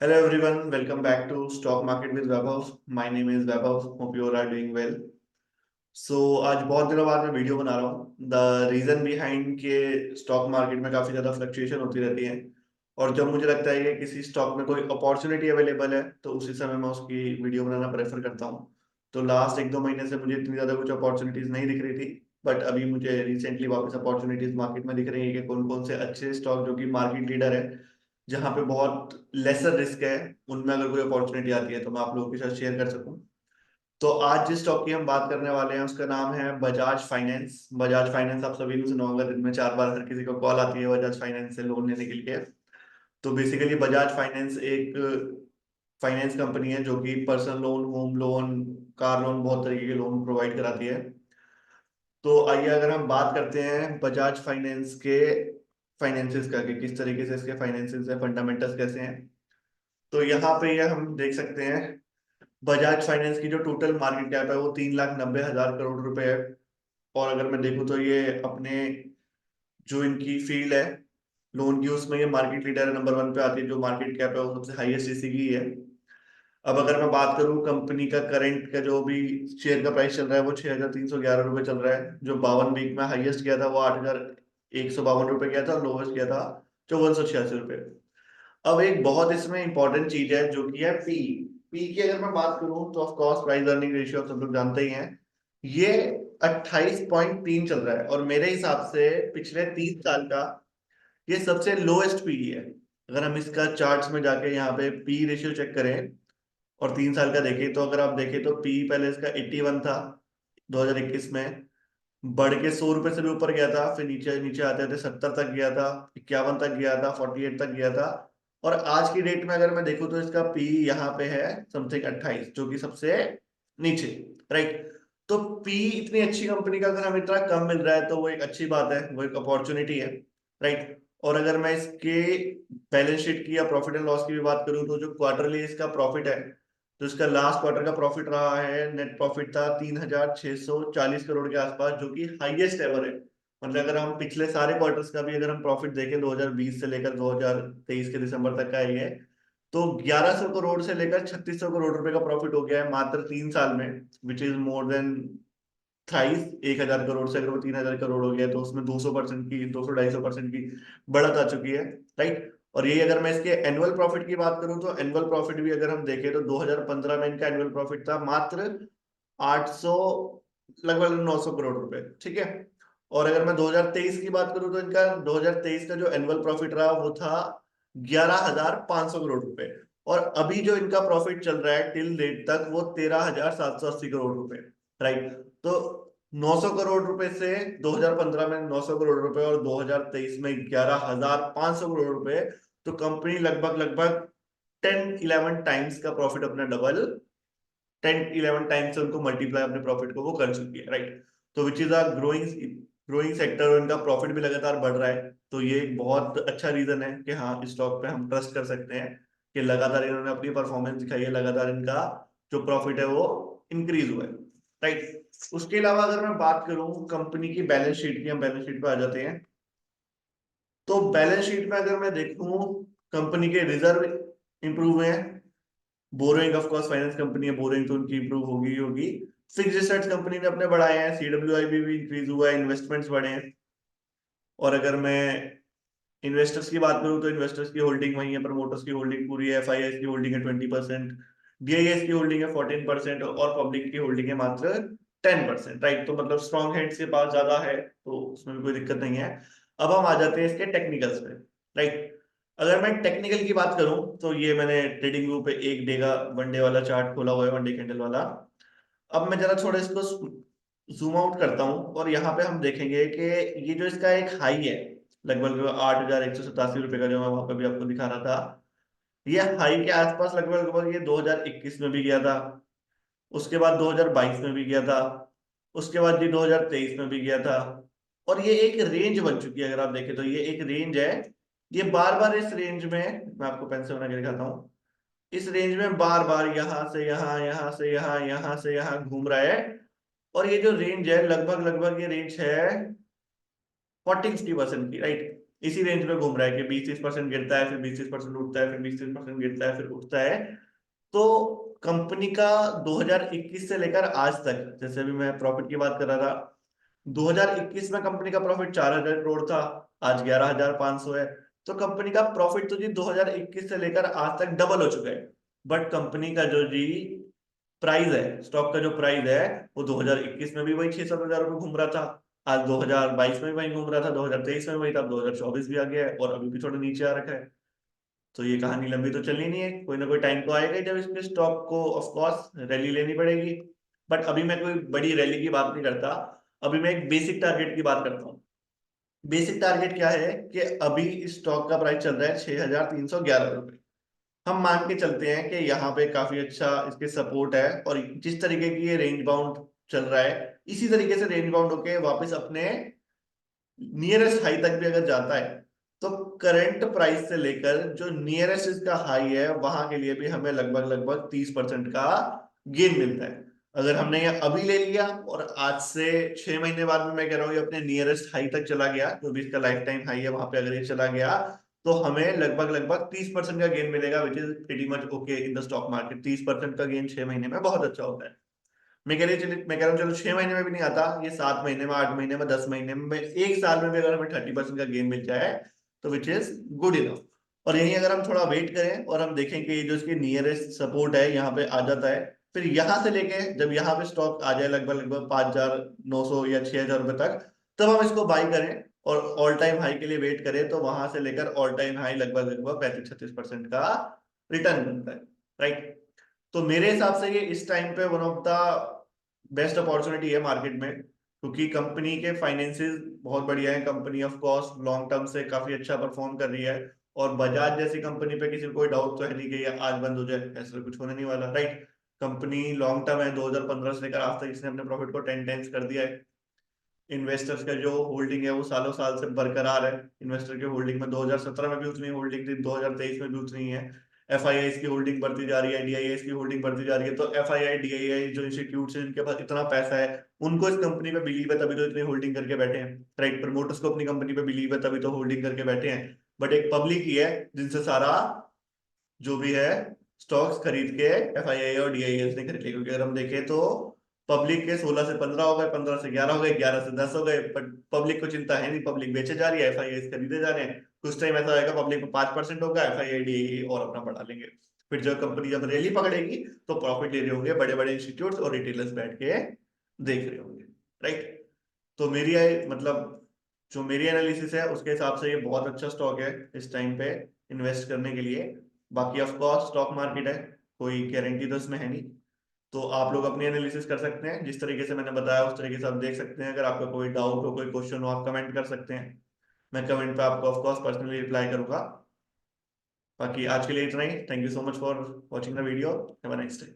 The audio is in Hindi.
Hello everyone, welcome back to Stock Market with Vaibhav. My name is Vaibhav. Hope you all are doing well. आज बहुत दिनों बाद मैं वीडियो बना रहा हूँ. द रीजन बिहाइंड के स्टॉक मार्केट में काफी ज्यादा फ्लक्चुएशन होती रहती है और जब मुझे लगता है कि किसी स्टॉक में कोई अपॉर्चुनिटी अवेलेबल है तो उसी समय मैं उसकी वीडियो बनाना प्रेफर करता हूँ. तो लास्ट एक दो महीने से मुझे इतनी ज्यादा कुछ अपॉर्चुनिटीज नहीं दिख रही थी, बट अभी मुझे रिसेंटली वापस अपॉर्चुनिटीज मार्केट में दिख रही है कि कौन कौन से अच्छे स्टॉक जो कि मार्केट लीडर है, जहाँ पे बहुत लेसर रिस्क है, उनमें अगर कोई अपॉर्चुनिटी आती है तो मैं आप लोगों के साथ शेयर कर सकूं. तो आज जिस स्टॉक की हम बात करने वाले हैं उसका नाम है बजाज फाइनेंस. बजाज फाइनेंस आप सभी ने सुना होगा, दिन में 4 बार हर किसी को कॉल आती है बजाज फाइनेंस से लोन लेने के लिए. तो बेसिकली बजाज फाइनेंस एक फाइनेंस कंपनी है जो कि personal loan, home loan, car loan, बहुत तरीके के लोन प्रोवाइड कराती है. तो आइए अगर हम बात करते हैं बजाज फाइनेंस के फाइनेंसिस का कि किस तरीके से इसके फाइनेंसिस है, फंडामेंटल्स कैसे हैं. तो यहाँ पे ये हम देख सकते हैं बजाज फाइनेंस की जो टोटल मार्केट कैप है वो 3,90,000 करोड़ रुपए है. और अगर मैं देखूं तो ये अपने जो इनकी फील्ड है लोन की, उसमें ये मार्केट लीडर है, नंबर 1 पे आती है. जो मार्केट कैप है वो सबसे हाईएस्ट इसी की है. अब अगर मैं बात करूं कंपनी का करंट का जो भी शेयर का प्राइस चल रहा है वो 6,311 रुपये चल रहा है. जो 52 वीक में हाईएस्ट गया था वो 8,152 रुपये गया था और लोवेस्ट गया था 5,486 रुपये. अब एक बहुत इसमें इंपॉर्टेंट चीज है जो कि है पी. पी की अगर मैं बात करूं तो of course price earning ratio आप सब लोग जानते ही हैं. ये 28.3 चल रहा है और मेरे हिसाब से पिछले 3 साल का ये सबसे लोएस्ट पी है. अगर हम इसका चार्ट्स में जाके यहाँ पे पी रेशियो चेक करें और 3 साल का देखें तो अगर आप देखें तो पी पहले इसका 81 था 2021 में, बढ़ के 100 रुपए से भी ऊपर गया था, फिर नीचे नीचे आते आते 70 तक गया था, 51 तक गया था, 48 तक गया था. और आज की डेट में अगर मैं देखूं तो इसका पी यहाँ पे है समथिंग 28, जो कि सबसे नीचे. राइट. तो पी इतनी अच्छी कंपनी का अगर हमें इतना कम मिल रहा है तो वो एक अच्छी बात है, वो एक अपॉर्चुनिटी है. राइट. और अगर मैं इसके बैलेंस शीट की या प्रॉफिट एंड लॉस की भी बात करूं तो जो क्वार्टरली इसका प्रॉफिट है, तो इसका लास्ट क्वार्टर का प्रॉफिट रहा है, नेट प्रॉफिट था 3,640 करोड़ के आसपास, जो कि हाईएस्ट एवर है. मतलब अगर हम पिछले सारे क्वार्टर्स का भी अगर हम प्रॉफिट देखें 2020 से लेकर 2023 के दिसंबर तक का है, तो 1,100 करोड़ से लेकर 3,600 करोड़ रुपए का प्रॉफिट हो गया है मात्र 3 साल में, which is more than thrice. 1,000 crore से अगर वो 3,000 करोड़ हो गया तो उसमें 200% की, 200-250% की बढ़त आ चुकी है. राइट. और यही अगर मैं इसके एनुअल प्रॉफिट की बात करूं तो एनुअल प्रॉफिट भी अगर हम देखें तो 2015 में इनका एनुअल प्रॉफिट था मात्र 800, लगभग 900 करोड़ रुपए. ठीक है. और अगर मैं 2023 की बात करूं तो इनका 2023 का जो एनुअल प्रॉफिट रहा वो था 11,500 करोड़ रुपए. और अभी जो इनका प्रॉफिट चल रहा है टिल डेट तक वो 13,780 करोड़ रुपए. राइट. तो 900 करोड़ रुपए से 2015 में 900 करोड़ रुपए और 2023 में 11,500 करोड़ रुपए. तो कंपनी लगभग लगभग 10-11 टाइम्स का प्रॉफिट अपना डबल, 10-11 टाइम्स से उनको मल्टीप्लाई अपने प्रॉफिट को वो कर चुकी है. राइट. तो which is a growing growing sector और इनका प्रॉफिट भी लगातार बढ़ रहा है. तो ये एक बहुत अच्छा रीजन है कि हाँ इस स्टॉक पे हम ट्रस्ट कर सकते हैं कि लगातार इन्होंने अपनी परफॉर्मेंस दिखाई है, लगातार इनका जो प्रॉफिट है वो इंक्रीज हुआ है. राइट. उसके अलावा अगर मैं बात करूं कंपनी की बैलेंस शीट की, हम बैलेंस शीट पे आ जाते हैं. तो बैलेंस शीट में अगर मैं देखूं कंपनी के रिजर्व इंप्रूव हुए हैं. Borrowing of course finance company है, बोरोइंग तो उनकी इंप्रूव होगी ही होगी. फिक्स्ड एसेट्स कंपनी ने अपने बढ़ाए हैं, सीडब्ल्यूआई भी इंक्रीज हुआ है, इन्वेस्टमेंट्स बढ़े हैं. और अगर मैं इन्वेस्टर्स की बात करूं तो इन्वेस्टर्स की होल्डिंग वही है, प्रमोटर्स की होल्डिंग पूरी है, एफआईआई की होल्डिंग है 20%, डीआईएस की होल्डिंग है 14% और पब्लिक की होल्डिंग है मात्र 10%. राइट. तो मतलब स्ट्रॉन्ग हैंड्स के पास ज्यादा है तो उसमें भी कोई दिक्कत नहीं है. अब हम आ जाते हैं इसके टेक्निकल्स पे. राइट. अगर मैं टेक्निकल की बात करूं तो ये मैंने ट्रेडिंग व्यू पे एक डे का, 1 डे वाला चार्ट खोला हुआ है, 1 डे कैंडल वाला. अब मैं जरा थोड़ा इसको जूम आउट करता हूं और यहाँ पे हम देखेंगे कि ये जो इसका एक हाई है लगभग 8,187 रुपए का, जो मैं वहां पे भी आपको दिखा रहा था, ये हाई के आसपास लगभग लगभग ये 2021 में भी गया था, उसके बाद 2022 में भी गया था, उसके बाद ये 2023 में भी गया था. और ये एक रेंज बन चुकी है. अगर आप देखें तो ये एक रेंज है. ये बार बार इस रेंज में, मैं आपको पेन से बना के दिखाता हूँ, इस रेंज में बार बार यहां से यहां, यहां से यहां, यहां से यहां घूम रहा है. और ये जो रेंज है लगभग लगभग ये रेंज है 40-50% की. राइट. इसी रेंज में घूम रहा है कि 20-30% गिरता है, फिर 20-30% उठता है, फिर 20-30% गिरता है, फिर उठता है। तो कंपनी का 2021 से लेकर आज तक, जैसे अभी मैं प्रॉफिट की बात कर रहा था, 2021 में कंपनी का प्रॉफिट 4,000 करोड़ था, आज 11,500 है। तो कंपनी का प्रॉफिट तो जी 2021 से लेकर आज तक डबल हो चुका है। बट कंपनी का जो जी प्राइस है, स्टॉक का जो प्राइस है, वो 2021 में भी वही 6-7 हजार रुपये घूम रहा था, आज 2022 में भी वही घूम रहा था, 2023 में वही था, 2024 भी आ गया है और अभी भी थोड़ा नीचे आ रखा है। तो ये कहानी लंबी तो चलनी नहीं है, कोई ना कोई टाइम तो आएगा ही जब इसके स्टॉक को ऑफ कोर्स रैली लेनी पड़ेगी। बट अभी मैं कोई बड़ी रैली की बात नहीं करता, अभी मैं एक बेसिक टारगेट की बात करता हूँ। बेसिक टारगेट क्या है कि अभी इस स्टॉक का प्राइस चल रहा है 6,311 रुपए। हम मान के चलते हैं कि यहाँ पे काफी अच्छा इसके सपोर्ट है, और जिस तरीके की ये रेंज बाउंड चल रहा है, इसी तरीके से रेंज बाउंड होके वापस अपने नियरेस्ट हाई तक भी अगर जाता है, तो करंट प्राइस से लेकर जो नियरेस्ट इसका हाई है वहां के लिए भी हमें लगभग लगभग 30% का गेन मिलता है। अगर हमने ये अभी ले लिया और आज से 6 महीने बाद में, मैं कह रहा हूँ, ये अपने नियरेस्ट हाई तक चला गया, जो भी इसका लाइफ टाइम हाई है वहां पे अगर ये चला गया, तो हमें लगभग लगभग 30% का गेन मिलेगा, which is pretty much okay in the stock market. 30% का गेन 6 महीने में बहुत अच्छा होता है। मैं कह रहा हूँ चलो 6 महीने में भी नहीं आता, ये 7 महीने में, 8 महीने में, 10 महीने में, एक साल में भी अगर हमें 30% का गेन मिल जाए, तो विच इज गुड इनफ। और यही अगर हम थोड़ा वेट करें और हम देखें कि ये जो इसकी नियरेस्ट सपोर्ट है यहाँ पे आ जाता है, फिर यहाँ से लेके जब यहाँ पे स्टॉक आ जाए लगभग लगभग 5,900 या 6,000 रुपए तक, तब हम इसको बाई करें और ऑल टाइम हाई के लिए वेट करें, तो वहां से लेकर ऑल टाइम हाई लगभग लगभग 35-36% का रिटर्न बनता है, राइट। तो मेरे हिसाब से ये इस टाइम पे one of the best opportunity है मार्केट में, क्योंकि कंपनी के फाइनेंसेस बहुत बढ़िया है, company of course long term से काफी अच्छा परफॉर्म कर रही है। और बजाज जैसी कंपनी पे किसी को कोई डाउट तो है नहीं कि ये आज बंद हो जाए, ऐसा तो कुछ होने नहीं वाला, राइट। कंपनी लॉन्ग टर्म है, 2015 से लेकर आज तक इसने अपने प्रॉफिट को 10 टाइम्स कर दिया है। इन्वेस्टर्स का जो होल्डिंग है वो सालों साल से बरकरार है। इन्वेस्टर की होल्डिंग में 2017 में भी उतनी होल्डिंग थी, 2023 में भी उतनी है। एफआईआई की होल्डिंग बढ़ती जा रही है, डीआईआई की होल्डिंग बढ़ती जा रही है। तो एफआईआई डीआईआई जो इंस्टीट्यूट है जिनके पास इतना पैसा है, उनको इस कंपनी पे बिलीव है, तभी तो इतनी होल्डिंग करके बैठे हैं, राइट। प्रमोटर्स को अपनी कंपनी पे बिलीव है, तभी तो होल्डिंग करके बैठे हैं। बट एक पब्लिक ही है जिनसे सारा जो भी है स्टॉक्स खरीद के एफआईआई और डीआईएस ने खरीद लिए। क्योंकि अगर हम देखें तो पब्लिक के 16 से 15 हो गए, 15 से 11 हो गए, 11 से 10 हो गए, बट पब्लिक को चिंता है नहीं, पब्लिक बेचे जा रही है, एफआईआई खरीदे जा रहे हैं। कुछ टाइम ऐसा आएगा पब्लिक में 5% होगा, एफआईआई डीआईए और अपना बढ़ा लेंगे। फिर जब कंपनी जब रैली पकड़ेगी, तो प्रॉफिट ले रहे होंगे बड़े बड़े इंस्टीट्यूट और रिटेलर्स बैठ के देख रहे होंगे, राइट। तो मतलब जो मेरी एनालिसिस है उसके हिसाब से ये बहुत अच्छा स्टॉक है इस टाइम पे इन्वेस्ट करने के लिए। बाकी ऑफ कोर्स स्टॉक मार्केट है, कोई गारंटी तो इसमें है नहीं। तो आप लोग अपनी एनालिसिस कर सकते हैं, जिस तरीके से मैंने बताया उस तरीके से आप देख सकते हैं। अगर आपका कोई डाउट हो, कोई क्वेश्चन हो, आप कमेंट कर सकते हैं। मैं कमेंट पे आपको ऑफ कोर्स पर्सनली रिप्लाई करूंगा। बाकी आज के लिए इतना ही। Thank you so much for watching the video. Have a nice day.